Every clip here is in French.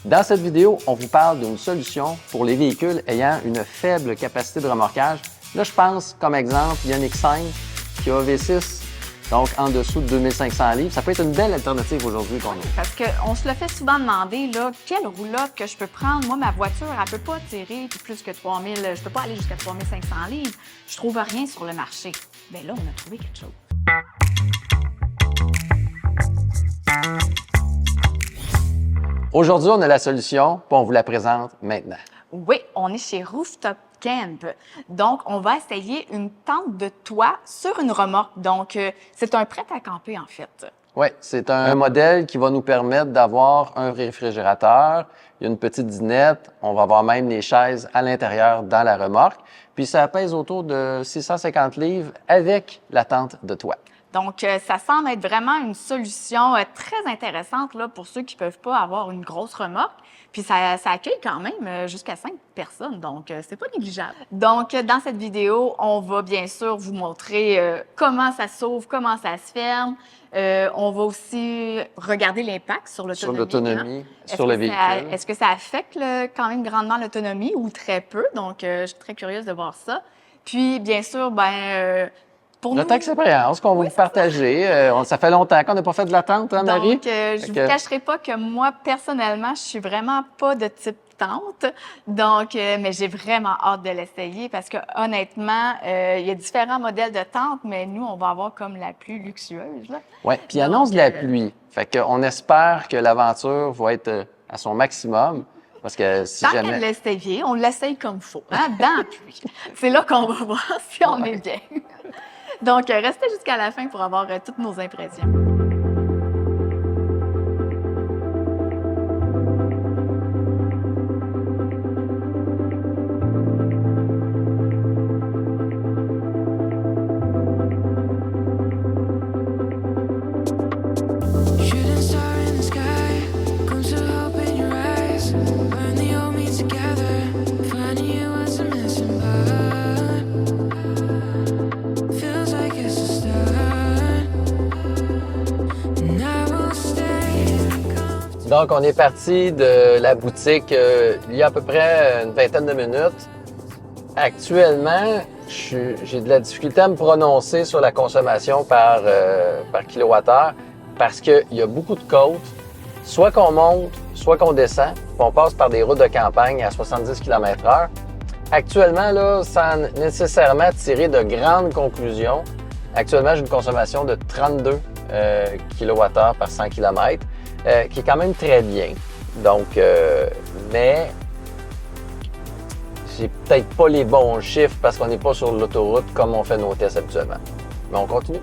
Dans cette vidéo, on vous parle d'une solution pour les véhicules ayant une faible capacité de remorquage. Là, je pense, comme exemple, Ioniq 5 qui a V6, donc en dessous de 2500 livres. Ça peut être une belle alternative aujourd'hui qu'on a. Parce qu'on se le fait souvent demander, là, quelle roulotte que je peux prendre? Moi, ma voiture, elle peut pas tirer plus que 3000, je peux pas aller jusqu'à 3500 livres. Je trouve rien sur le marché. Bien là, on a trouvé quelque chose. Aujourd'hui, on a la solution, puis on vous la présente maintenant. Oui, on est chez Rooftop Camp. Donc, on va essayer une tente de toit sur une remorque. Donc, c'est un prêt à camper, en fait. Oui, c'est un modèle qui va nous permettre d'avoir un réfrigérateur, il y a une petite dinette, on va avoir même les chaises à l'intérieur dans la remorque. Puis ça pèse autour de 650 livres avec la tente de toit. Donc, ça semble être vraiment une solution très intéressante là, pour ceux qui ne peuvent pas avoir une grosse remorque. Puis, ça accueille quand même jusqu'à 5 personnes, donc c'est pas négligeable. Donc, dans cette vidéo, on va bien sûr vous montrer comment ça s'ouvre, comment ça se ferme. On va aussi regarder l'impact sur l'autonomie. Sur l'autonomie, hein? sur le véhicule. Est-ce que ça affecte quand même grandement l'autonomie ou très peu? Donc, je suis très curieuse de voir ça. Puis, bien sûr, pour Notre expérience qu'on va vous partager. Ça fait longtemps qu'on n'a pas fait de la tente, hein, Marie? Donc, je ne vous cacherai pas que moi, personnellement, je suis vraiment pas de type tente. Donc, mais j'ai vraiment hâte de l'essayer parce que honnêtement, il y a différents modèles de tentes, mais nous, on va avoir comme la plus luxueuse. Oui, puis il annonce de la pluie. Fait qu'on espère que l'aventure va être à son maximum. Parce que si Tant jamais... qu'à l'essayer, on l'essaye comme il faut, hein, dans la pluie. C'est là qu'on va voir si on est bien. Donc, restez jusqu'à la fin pour avoir toutes nos impressions. Donc, on est parti de la boutique il y a à peu près une vingtaine de minutes. Actuellement, j'ai de la difficulté à me prononcer sur la consommation par kilowattheure parce qu'il y a beaucoup de côtes. Soit qu'on monte, soit qu'on descend. On passe par des routes de campagne à 70 km/h. Actuellement, là, sans nécessairement tirer de grandes conclusions, actuellement, j'ai une consommation de 32 kWh par 100 km. Qui est quand même très bien. Donc, mais j'ai peut-être pas les bons chiffres parce qu'on n'est pas sur l'autoroute comme on fait nos tests habituellement. Mais on continue.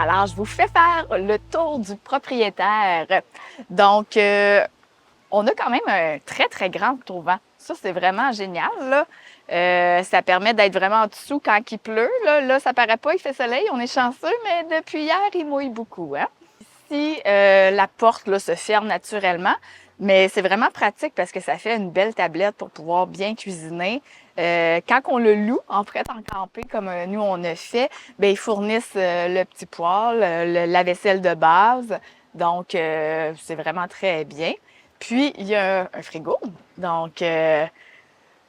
Alors, je vous fais faire le tour du propriétaire. Donc, on a quand même un très, très grand auvent. Ça, c'est vraiment génial, là. Ça permet d'être vraiment en dessous quand il pleut. Là, ça paraît pas, il fait soleil, on est chanceux, mais depuis hier, il mouille beaucoup. Hein? Ici, la porte là, se ferme naturellement, mais c'est vraiment pratique parce que ça fait une belle tablette pour pouvoir bien cuisiner. Quand on le loue en prêt en camper, comme nous on a fait, bien, ils fournissent le petit poêle, la vaisselle de base. Donc, c'est vraiment très bien. Puis, il y a un frigo. Donc,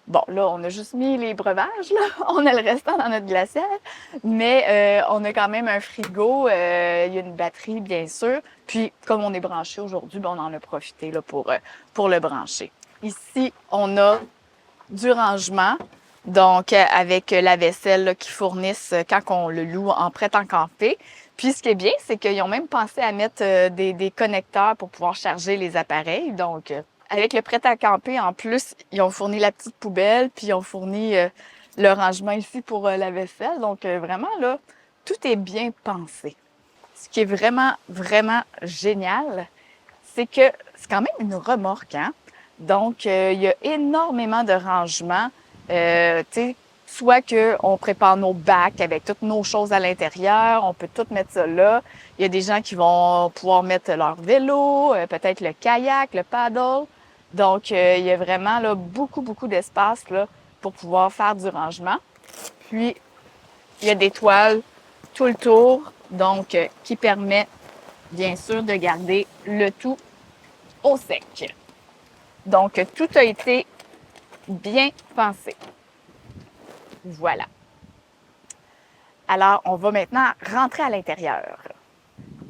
bon, là, on a juste mis les breuvages, là. On a le restant dans notre glacière. Mais on a quand même un frigo. Il y a une batterie, bien sûr. Puis, comme on est branché aujourd'hui, ben, on en a profité là, pour le brancher. Ici, on a du rangement. Donc, avec la vaisselle là, qu'ils fournissent quand on le loue en prêt-à-camper. Puis, ce qui est bien, c'est qu'ils ont même pensé à mettre des connecteurs pour pouvoir charger les appareils. Donc, avec le prêt-à-camper, en plus, ils ont fourni la petite poubelle, puis ils ont fourni le rangement ici pour la vaisselle. Donc, vraiment, là, tout est bien pensé. Ce qui est vraiment, vraiment génial, c'est que c'est quand même une remorque, hein? Donc, il y a énormément de rangements. Tu sais, soit qu'on prépare nos bacs avec toutes nos choses à l'intérieur, on peut tout mettre ça là. Il y a des gens qui vont pouvoir mettre leur vélo, peut-être le kayak, le paddle. Donc, il y a vraiment là, beaucoup, beaucoup d'espace là, pour pouvoir faire du rangement. Puis, il y a des toiles tout le tour, donc qui permet bien sûr de garder le tout au sec. Donc, tout a été bien pensé. Voilà. Alors, on va maintenant rentrer à l'intérieur.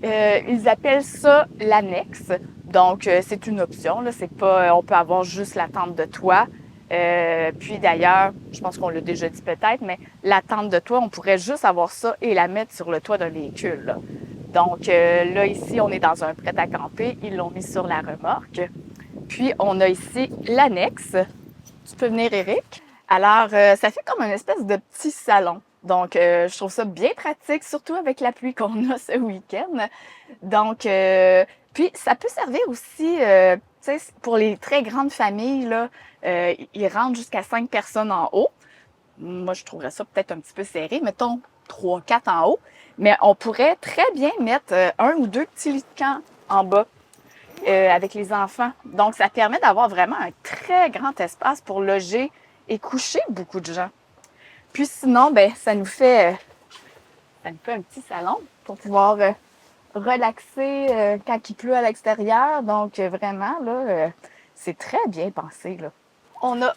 Ils appellent ça l'annexe. Donc, c'est une option. Là. C'est pas, on peut avoir juste la tente de toit. Puis d'ailleurs, je pense qu'on l'a déjà dit peut-être, mais la tente de toit, on pourrait juste avoir ça et la mettre sur le toit d'un véhicule. Là. Donc là, ici, on est dans un prêt-à-camper. Ils l'ont mis sur la remorque. Puis, on a ici l'annexe. Tu peux venir, Eric. Alors, ça fait comme une espèce de petit salon. Donc, je trouve ça bien pratique, surtout avec la pluie qu'on a ce week-end. Donc, puis ça peut servir aussi, tu sais, pour les très grandes familles, là, ils rentrent jusqu'à 5 personnes en haut. Moi, je trouverais ça peut-être un petit peu serré. Mettons 3, 4 en haut. Mais on pourrait très bien mettre un ou deux petits lits de camp en bas. Avec les enfants. Donc, ça permet d'avoir vraiment un très grand espace pour loger et coucher beaucoup de gens. Puis sinon, ben ça nous fait un petit salon pour pouvoir relaxer quand il pleut à l'extérieur. Donc, vraiment, là, c'est très bien pensé, là. On a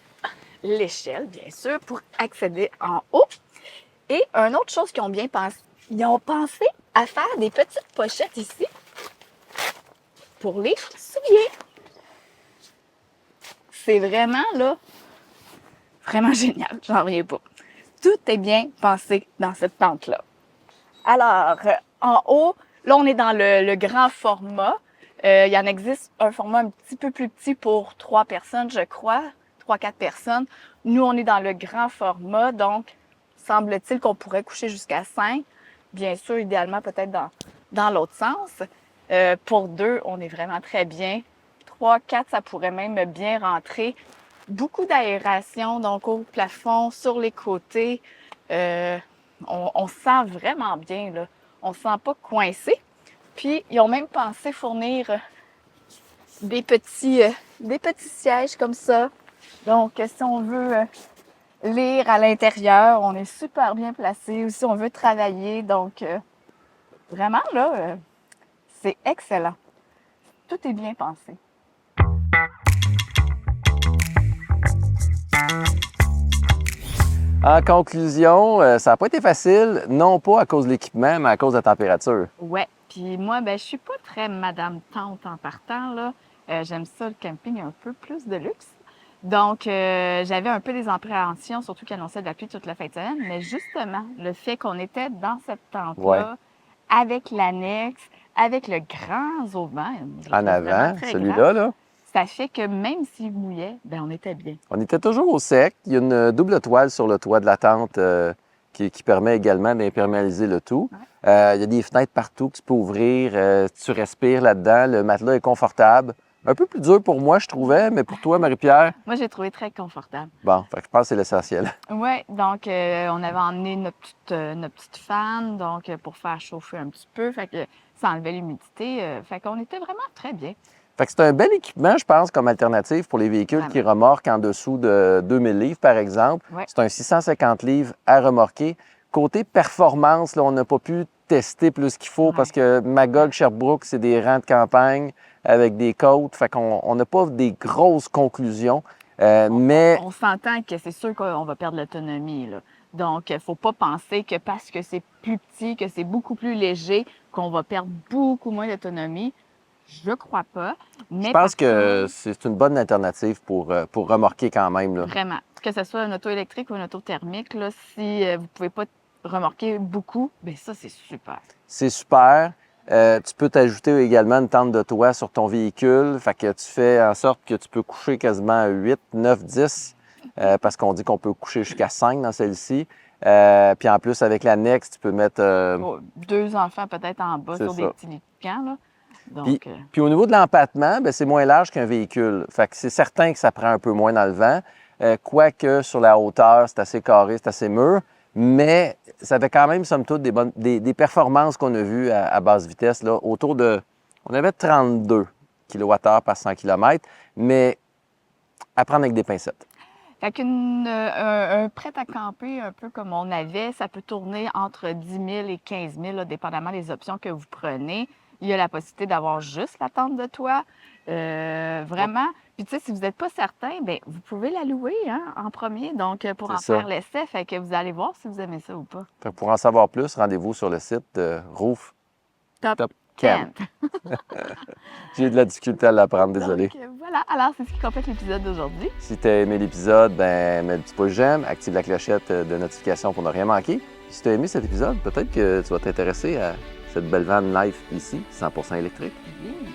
l'échelle, bien sûr, pour accéder en haut. Et une autre chose qu'ils ont bien pensé, ils ont pensé à faire des petites pochettes ici pour les souliers. C'est vraiment, là, vraiment génial. J'en reviens pas. Tout est bien pensé dans cette tente-là. Alors, en haut, là, on est dans le grand format. Il y en existe un format un petit peu plus petit pour 3 personnes, je crois. 3-4 personnes. Nous, on est dans le grand format, donc semble-t-il qu'on pourrait coucher jusqu'à 5. Bien sûr, idéalement, peut-être dans l'autre sens. Pour 2, on est vraiment très bien. 3, 4, ça pourrait même bien rentrer. Beaucoup d'aération, donc au plafond, sur les côtés. On se sent vraiment bien, là. On se sent pas coincé. Puis, ils ont même pensé fournir des petits sièges comme ça. Donc, si on veut lire à l'intérieur, on est super bien placé. Ou si on veut travailler, donc vraiment, là, c'est excellent. Tout est bien pensé. En conclusion, ça n'a pas été facile, non pas à cause de l'équipement, mais à cause de la température. Ouais. Puis moi, ben, je suis pas très madame tente en partant, là. J'aime ça, le camping, un peu plus de luxe. Donc, j'avais un peu des appréhensions, surtout qu'il annonçait de la pluie toute la fin de semaine. Mais justement, le fait qu'on était dans cette tente-là, avec l'annexe, avec le grand auvent, En avant, celui-là, là. Ça fait que même s'il mouillait, ben on était bien. On était toujours au sec. Il y a une double toile sur le toit de la tente qui permet également d'imperméabiliser le tout. Ouais. Il y a des fenêtres partout que tu peux ouvrir. Tu respires là-dedans. Le matelas est confortable. Un peu plus dur pour moi, je trouvais, mais pour toi, Marie-Pierre? Moi, j'ai trouvé très confortable. Bon, fait que je pense que c'est l'essentiel. Oui, donc on avait emmené notre petite fan, donc pour faire chauffer un petit peu, fait que ça enlevait l'humidité, fait qu'on était vraiment très bien. Fait que c'est un bel équipement, je pense, comme alternative pour les véhicules qui remorquent en dessous de 2000 livres, par exemple. Ouais. C'est un 650 livres à remorquer. Côté performance, là, on n'a pas pu tester plus qu'il faut parce que Magog, Sherbrooke, c'est des rangs de campagne avec des côtes. Fait qu'on n'a pas des grosses conclusions. Mais on s'entend que c'est sûr qu'on va perdre l'autonomie, là. Donc, il ne faut pas penser que parce que c'est plus petit, que c'est beaucoup plus léger, qu'on va perdre beaucoup moins d'autonomie. Je crois pas. Mais je pense que c'est une bonne alternative pour remorquer quand même, là. Vraiment. que ce soit un auto électrique ou un auto thermique, là, si vous ne pouvez pas remorquer beaucoup, bien ça, c'est super. C'est super. Tu peux t'ajouter également une tente de toit sur ton véhicule. Fait que tu fais en sorte que tu peux coucher quasiment 8, 9, 10, parce qu'on dit qu'on peut coucher jusqu'à 5 dans celle-ci. Puis en plus, avec l'annexe, tu peux mettre... Bon, 2 enfants peut-être en bas C'est sur des ça. petits lits de camp, là. Donc, Puis au niveau de l'empattement, ben, c'est moins large qu'un véhicule. Fait que c'est certain que ça prend un peu moins dans le vent. Quoique sur la hauteur, c'est assez carré, c'est assez mûr. Mais ça fait quand même, somme toute, des performances qu'on a vues à basse vitesse, là, autour de... On avait 32 kWh par 100 km, mais à prendre avec des pincettes. fait un prêt à camper, un peu comme on avait, ça peut tourner entre 10 000 et 15 000, là, dépendamment des options que vous prenez. Il y a la possibilité d'avoir juste la tente de toit, vraiment. Puis, tu sais, si vous n'êtes pas certain, bien, vous pouvez la louer en premier, donc pour C'est en ça. faire l'essai. Fait que vous allez voir si vous aimez ça ou pas. Fait que pour en savoir plus, rendez-vous sur le site de Roof Top Camp. 10. J'ai de la difficulté à l'apprendre, désolé. Donc, voilà. Alors, c'est ce qui complète l'épisode d'aujourd'hui. Si tu as aimé l'épisode, ben, mets le petit pouce j'aime, active la clochette de notification pour ne rien manquer. Si tu as aimé cet épisode, peut-être que tu vas t'intéresser à cette belle van life ici, 100% électrique. Oui.